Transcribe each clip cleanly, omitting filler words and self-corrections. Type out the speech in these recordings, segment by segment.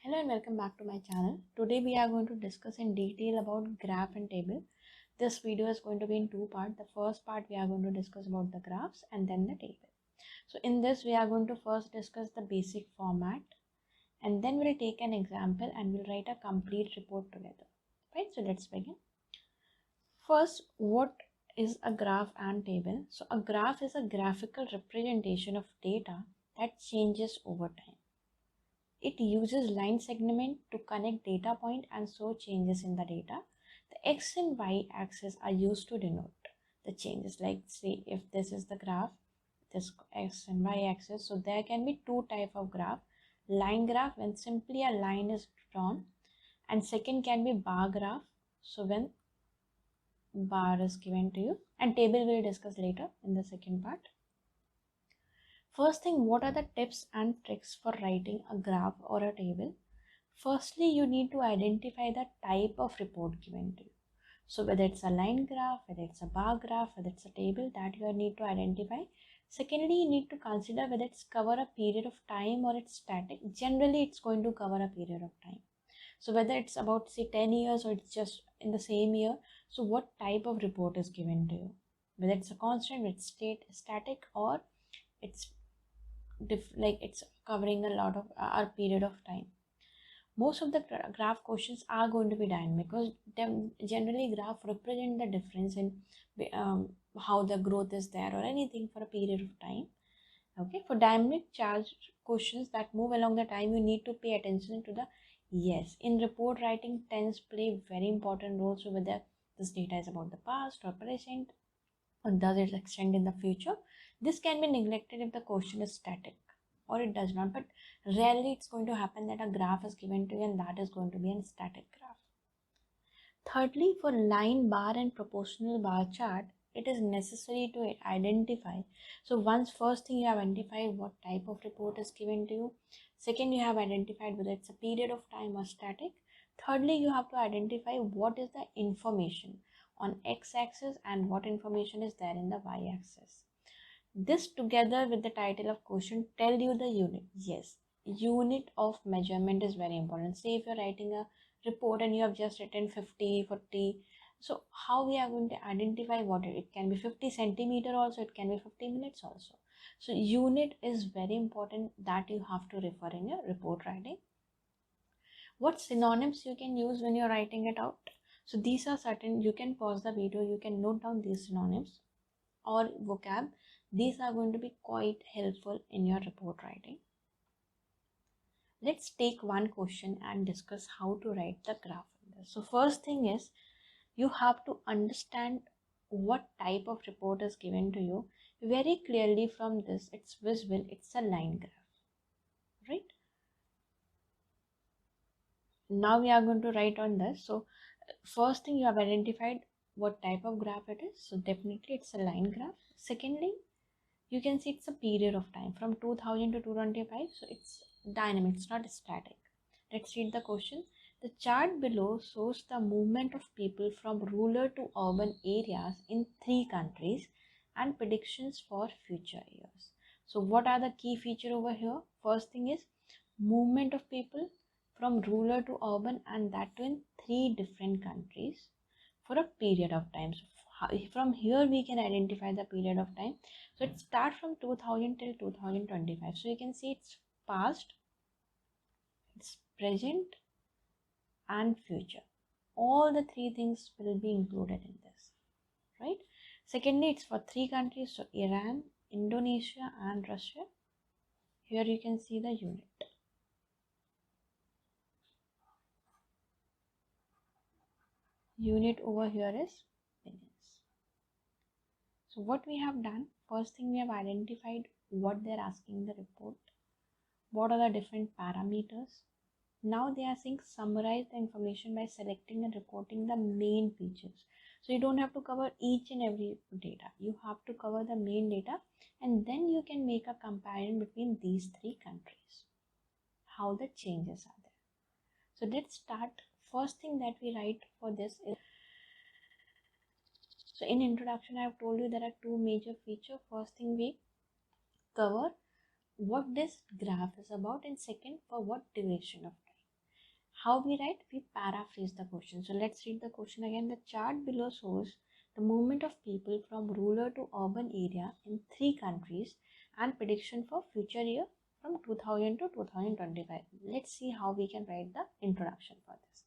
Hello and welcome back to my channel. Today we are going to discuss in detail about graph and table. This video is going to be in two parts. The first part we are going to discuss about the graphs and then the table. So in this we are going to first discuss the basic format and then we'll take an example and we'll write a complete report together. Right, so let's begin. First, what is a graph and table? So a graph is a graphical representation of data that changes over time. It uses line segment to connect data point and show changes in the data. The x and y axis are used to denote the changes. Like say if this is the graph, this x and y axis, so there can be two type of graph. Line graph, when simply a line is drawn, and second can be bar graph, so when bar is given to you, and table we'll discuss later in the second part. First thing, what are the tips and tricks for writing a graph or a table? Firstly, you need to identify the type of report given to you. So whether it's a line graph, whether it's a bar graph, whether it's a table, that you need to identify. Secondly, you need to consider whether it's cover a period of time or it's static. Generally, it's going to cover a period of time. So whether it's about say 10 years or it's just in the same year, so what type of report is given to you? Whether it's a constant, it's static, or it's it's covering a lot of a period of time. Most of the graph questions are going to be dynamic because generally graph represent the difference in how the growth is there or anything for a period of time. Okay, for dynamic charge questions that move along the time, you need to pay attention to the yes. In report writing, tense play very important role. So whether this data is about the past or present, or does it extend in the future? This can be neglected if the question is static, or it does not, but rarely it's going to happen that a graph is given to you and that is going to be a static graph. Thirdly, for line, bar and proportional bar chart, it is necessary to identify. So once first thing you have identified what type of report is given to you. Second, you have identified whether it's a period of time or static. Thirdly, you have to identify what is the information on x-axis and what information is there in the y-axis. This together with the title of question tell you the unit. Yes, unit of measurement is very important. Say if you're writing a report and you have just written 50, 40, so how we are going to identify what it can be 50 centimeter also, it can be 50 minutes also. So unit is very important that you have to refer in your report writing. What synonyms you can use when you're writing it out? So these are certain, you can pause the video, you can note down these synonyms or vocab. These are going to be quite helpful in your report writing. Let's take one question and discuss how to write the graph in this. So first thing is, you have to understand what type of report is given to you. Very clearly from this, it's visible, it's a line graph, right? Now we are going to write on this. So first thing, you have identified what type of graph it is. So definitely it's a line graph. Secondly, you can see it's a period of time from 2000 to 225. So it's dynamic, it's not static. Let's read the question. The chart below shows the movement of people from rural to urban areas in 3 countries and predictions for future years. So what are the key feature over here? First thing is movement of people from rural to urban, and that too in 3 different countries for a period of time. So from here we can identify the period of time. So it starts from 2000 till 2025. So you can see it's past, it's present and future. All the 3 things will be included in this, right? Secondly, it's for 3 countries, so Iran, Indonesia and Russia. Here you can see the unit. Unit over here is minutes. So what we have done, first thing we have identified what they're asking in the report. What are the different parameters? Now they are saying summarize the information by selecting and reporting the main features. So you don't have to cover each and every data. You have to cover the main data and then you can make a comparison between these 3 countries. How the changes are there. So let's start. First thing that we write for this is, so in introduction I have told you there are 2 major features. First thing we cover what this graph is about, and second for what duration of time. How we write? We paraphrase the question. So let's read the question again. The chart below shows the movement of people from rural to urban area in 3 countries and prediction for future year from 2000 to 2025. Let's see how we can write the introduction for this.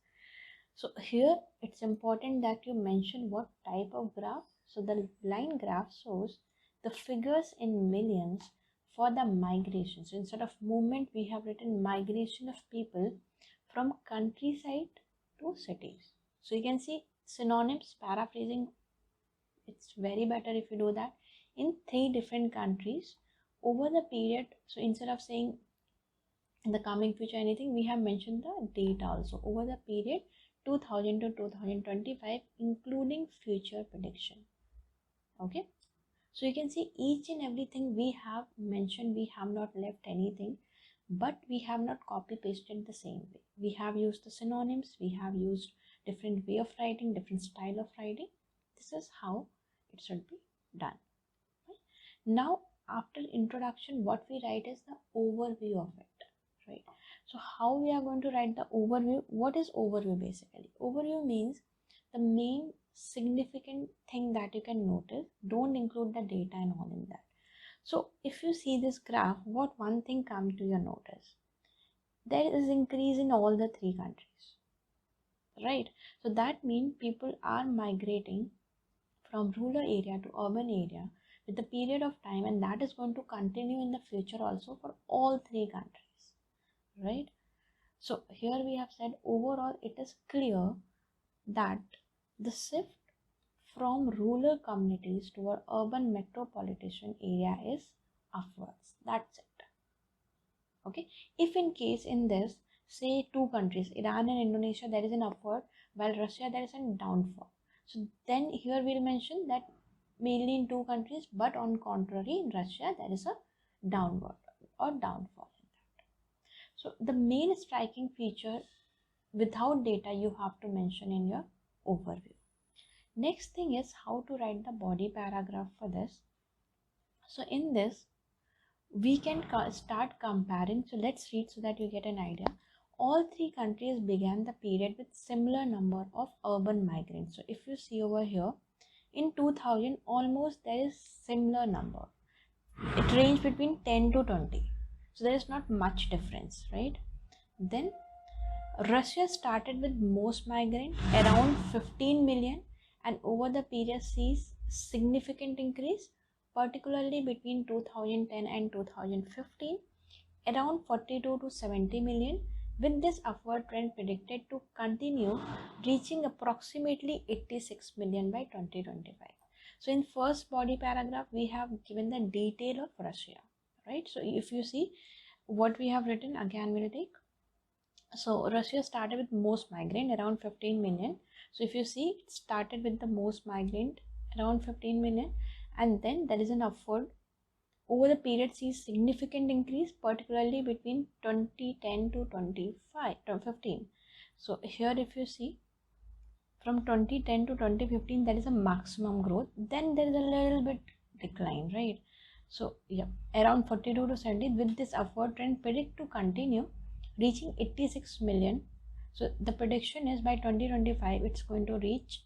So here it's important that you mention what type of graph. So the line graph shows the figures in millions for the migration. So instead of movement, we have written migration of people from countryside to cities. So you can see synonyms, paraphrasing, it's very better if you do that, in 3 different countries over the period. So instead of saying in the coming future anything, we have mentioned the date also over the period 2000 to 2025, including future prediction. Okay, so you can see each and everything we have mentioned, we have not left anything, but we have not copy pasted the same way. We have used the synonyms, we have used different way of writing, different style of writing. This is how it should be done. Right? Now after introduction, what we write is the overview of it, right? So how we are going to write the overview? What is overview basically? Overview means the main significant thing that you can notice. Don't include the data and all in that. So if you see this graph, what one thing comes to your notice? There is increase in all the 3 countries, right? So that means people are migrating from rural area to urban area with a period of time, and that is going to continue in the future also for all 3 countries, right? So here we have said overall it is clear that the shift from rural communities to our urban metropolitan area is upwards. That's it. Okay, if in case in this, say 2 countries, Iran and Indonesia, there is an upward, while Russia there is a downfall. So then here we'll mention that mainly in 2 countries, but on contrary in Russia there is a downward or downfall in that. So the main striking feature without data you have to mention in your overview. Next thing is how to write the body paragraph for this. So in this we can start comparing. So let's read so that you get an idea. All 3 countries began the period with similar number of urban migrants. So if you see over here, in 2000 almost there is similar number. It ranged between 10 to 20. So there is not much difference, right? Then Russia started with most migrant, around 15 million, and over the period sees significant increase, particularly between 2010 and 2015, around 42 to 70 million, with this upward trend predicted to continue, reaching approximately 86 million by 2025. So in first body paragraph, we have given the detail of Russia, right? So if you see what we have written, again we'll take. So Russia started with most migrant, around 15 million. So if you see, it started with the most migrant, around 15 million, and then there is an upward over the period sees significant increase, particularly between 2010 to 2015. So here if you see, from 2010 to 2015 there is a maximum growth, then there is a little bit decline, right? So yeah, around 42 to 70, with this upward trend predict to continue, reaching 86 million. So the prediction is by 2025 it's going to reach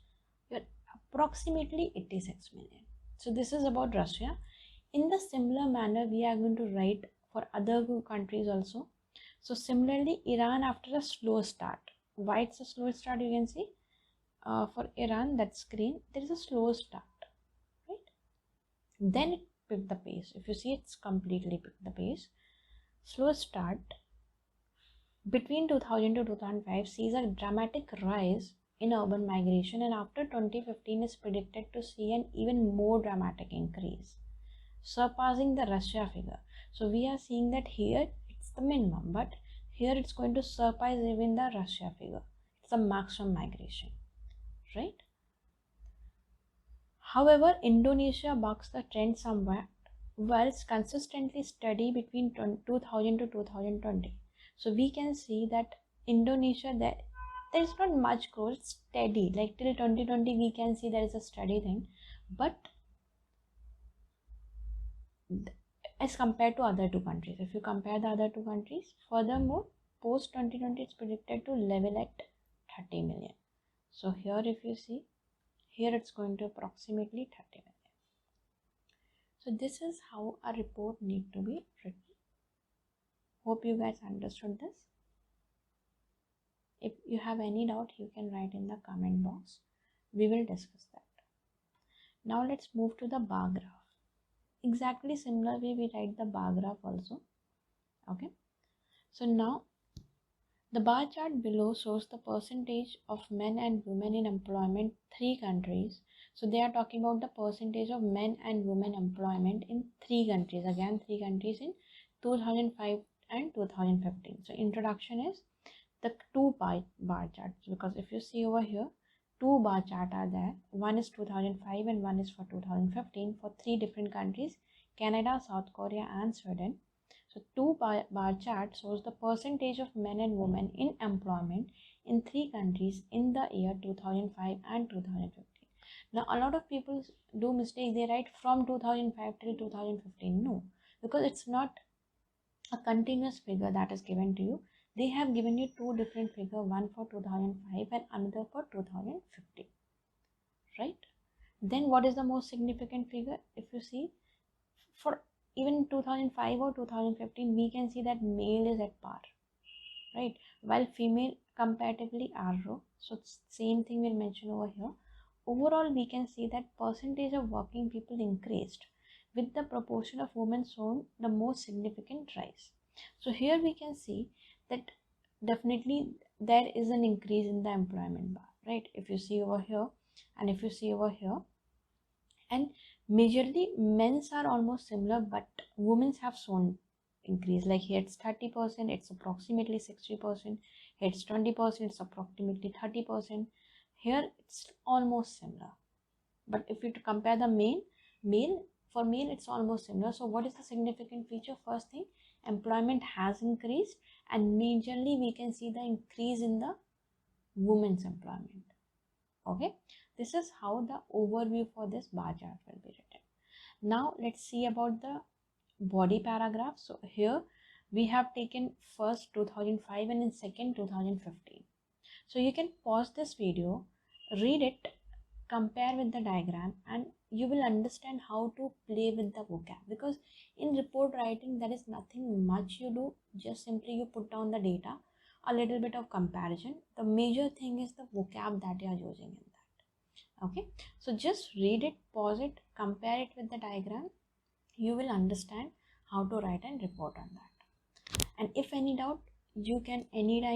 approximately 86 million. So this is about Russia. In the similar manner we are going to write for other countries also. So similarly, Iran after a slow start. Why it's a slow start, you can see for Iran, that screen, there is a slow start, right? Then it picked the pace. If you see, it's completely picked the pace. Slow start between 2000 to 2005 sees a dramatic rise in urban migration, and after 2015 is predicted to see an even more dramatic increase, surpassing the Russia figure. So we are seeing that here it's the minimum, but here it's going to surpass even the Russia figure. It's a maximum migration, right? However, Indonesia bucks the trend somewhat, whilst consistently steady between 2000 to 2020. So we can see that Indonesia, there is not much growth, it's steady. Like till 2020 we can see there is a steady thing, but as compared to other 2 countries, if you compare the other 2 countries, furthermore post 2020 it's predicted to level at 30 million. So here if you see, here it's going to approximately 30 million. So this is how a report need to be written. Hope you guys understood this. If you have any doubt, you can write in the comment box. We will discuss that. Now let's move to the bar graph. Exactly similar way we write the bar graph also. Okay. So now the bar chart below shows the percentage of men and women in employment 3 countries. So they are talking about the percentage of men and women employment in 3 countries. Again 3 countries in 2005 and 2015. So introduction is the 2 bar charts, because if you see over here, 2 bar chart are there. One is 2005 and one is for 2015 for 3 different countries, Canada, South Korea and Sweden. So 2 bar chart shows the percentage of men and women in employment in 3 countries in the year 2005 and 2015. Now a lot of people do mistake, they write from 2005 till 2015. No, because it's not a continuous figure that is given to you. They have given you 2 different figures, one for 2005 and another for 2015, right? Then what is the most significant figure? If you see, for even 2005 or 2015, we can see that male is at par, right? While female comparatively are low. So same thing we'll mention over here. Overall, we can see that percentage of working people increased, with the proportion of women shown the most significant rise. So here we can see that definitely there is an increase in the employment bar, right? If you see over here and if you see over here, and majorly men's are almost similar, but women's have shown increase. Like here it's 30%, it's approximately 60%. Here it's 20%, it's approximately 30%. Here it's almost similar. But if you compare the male, for male it's almost similar. So what is the significant feature? First thing, employment has increased, and majorly we can see the increase in the women's employment. Okay, this is how the overview for this bar chart will be written. Now let's see about the body paragraph. So here we have taken first 2005 and in second 2015. So you can pause this video, read it, compare with the diagram, and you will understand how to play with the vocab. Because in report writing there is nothing much you do, just simply you put down the data, a little bit of comparison. The major thing is the vocab that you are using in that. Okay, so just read it, pause it, compare it with the diagram. You will understand how to write and report on that. And if any doubt, you can anytime